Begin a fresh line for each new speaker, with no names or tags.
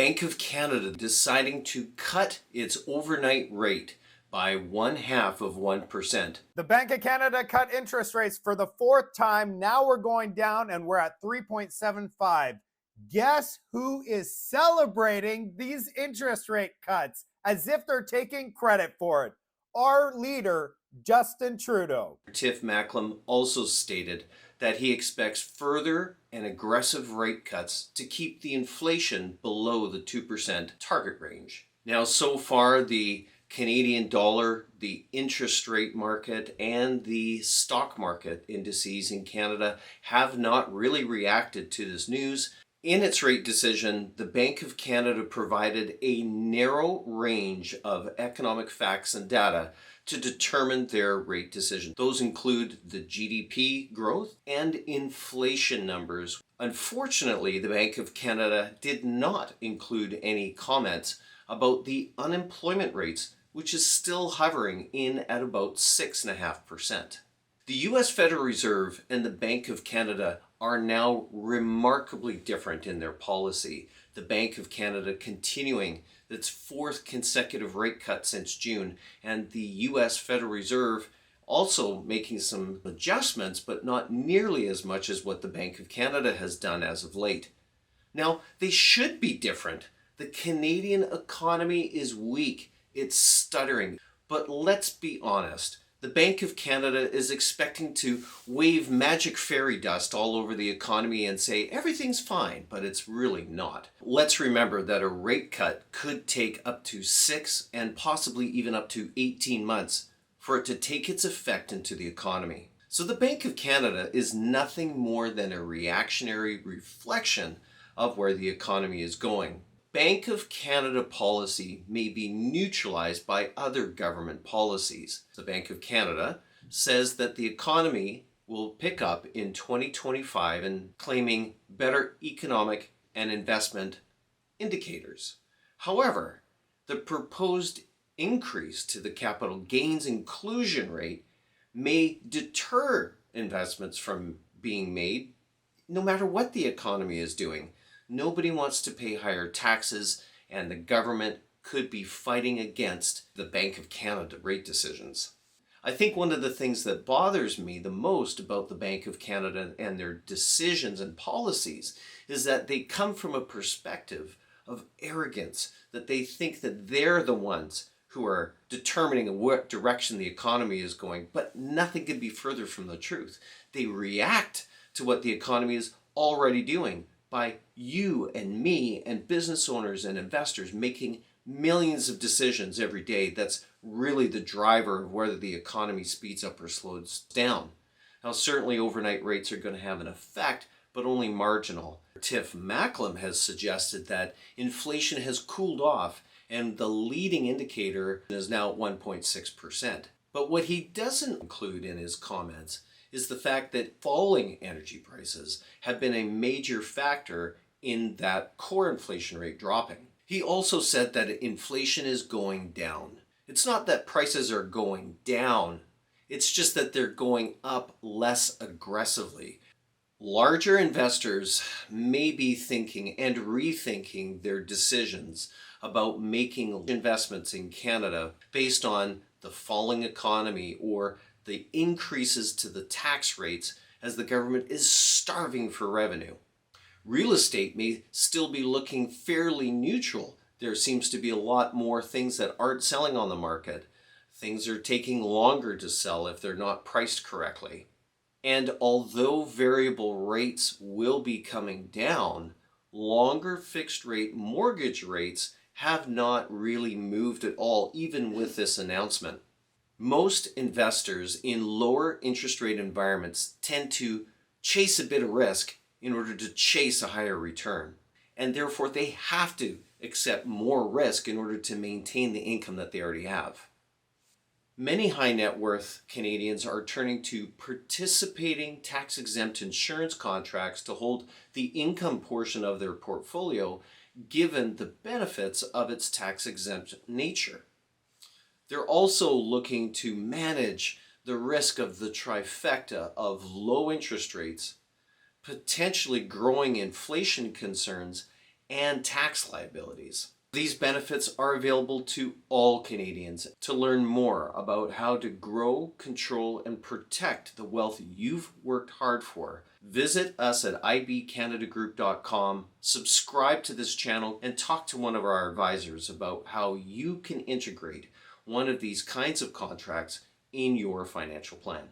Bank of Canada deciding to cut its overnight rate by 0.5%.
The Bank of Canada cut interest rates for the fourth time. Now we're going down and we're at 3.75. Guess who is celebrating these interest rate cuts as if they're taking credit for it? Our leader, Justin Trudeau.
Tiff Macklem also stated that he expects further and aggressive rate cuts to keep the inflation below the 2% target range. Now, so far, the Canadian dollar, the interest rate market, and the stock market indices in Canada have not really reacted to this news. In its rate decision, the Bank of Canada provided a narrow range of economic facts and data to determine their rate decision. Those include the GDP growth and inflation numbers. Unfortunately, the Bank of Canada did not include any comments about the unemployment rates, which is still hovering in at about 6.5%. The US Federal Reserve and the Bank of Canada are now remarkably different in their policy. The Bank of Canada continuing its fourth consecutive rate cut since June, and the US Federal Reserve also making some adjustments, but not nearly as much as what the Bank of Canada has done as of late. Now, they should be different. The Canadian economy is weak. It's stuttering. But let's be honest. The Bank of Canada is expecting to wave magic fairy dust all over the economy and say everything's fine, but it's really not. Let's remember that a rate cut could take up to 6 and possibly even up to 18 months for it to take its effect into the economy. So the Bank of Canada is nothing more than a reactionary reflection of where the economy is going. Bank of Canada policy may be neutralized by other government policies. The Bank of Canada says that the economy will pick up in 2025 and claiming better economic and investment indicators. However, the proposed increase to the capital gains inclusion rate may deter investments from being made no matter what the economy is doing. Nobody wants to pay higher taxes, and the government could be fighting against the Bank of Canada rate decisions. I think one of the things that bothers me the most about the Bank of Canada and their decisions and policies is that they come from a perspective of arrogance, that they think that they're the ones who are determining what direction the economy is going, but nothing could be further from the truth. They react to what the economy is already doing by you and me and business owners and investors making millions of decisions every day. That's really the driver of whether the economy speeds up or slows down. Now, certainly overnight rates are going to have an effect, but only marginal. Tiff Macklem has suggested that inflation has cooled off and the leading indicator is now at 1.6%. But what he doesn't include in his comments is the fact that falling energy prices have been a major factor in that core inflation rate dropping. He also said that inflation is going down. It's not that prices are going down, it's just that they're going up less aggressively. Larger investors may be thinking and rethinking their decisions about making investments in Canada based on the falling economy or the increases to the tax rates as the government is starving for revenue. Real estate may still be looking fairly neutral. There seems to be a lot more things that aren't selling on the market. Things are taking longer to sell if they're not priced correctly. And although variable rates will be coming down, longer fixed rate mortgage rates have not really moved at all, even with this announcement. Most investors in lower interest rate environments tend to chase a bit of risk in order to chase a higher return. And therefore, they have to accept more risk in order to maintain the income that they already have. Many high net worth Canadians are turning to participating tax-exempt insurance contracts to hold the income portion of their portfolio, given the benefits of its tax-exempt nature. They're also looking to manage the risk of the trifecta of low interest rates, potentially growing inflation concerns, and tax liabilities. These benefits are available to all Canadians. To learn more about how to grow, control, and protect the wealth you've worked hard for, visit us at IBCanadaGroup.com, subscribe to this channel, and talk to one of our advisors about how you can integrate one of these kinds of contracts in your financial plan.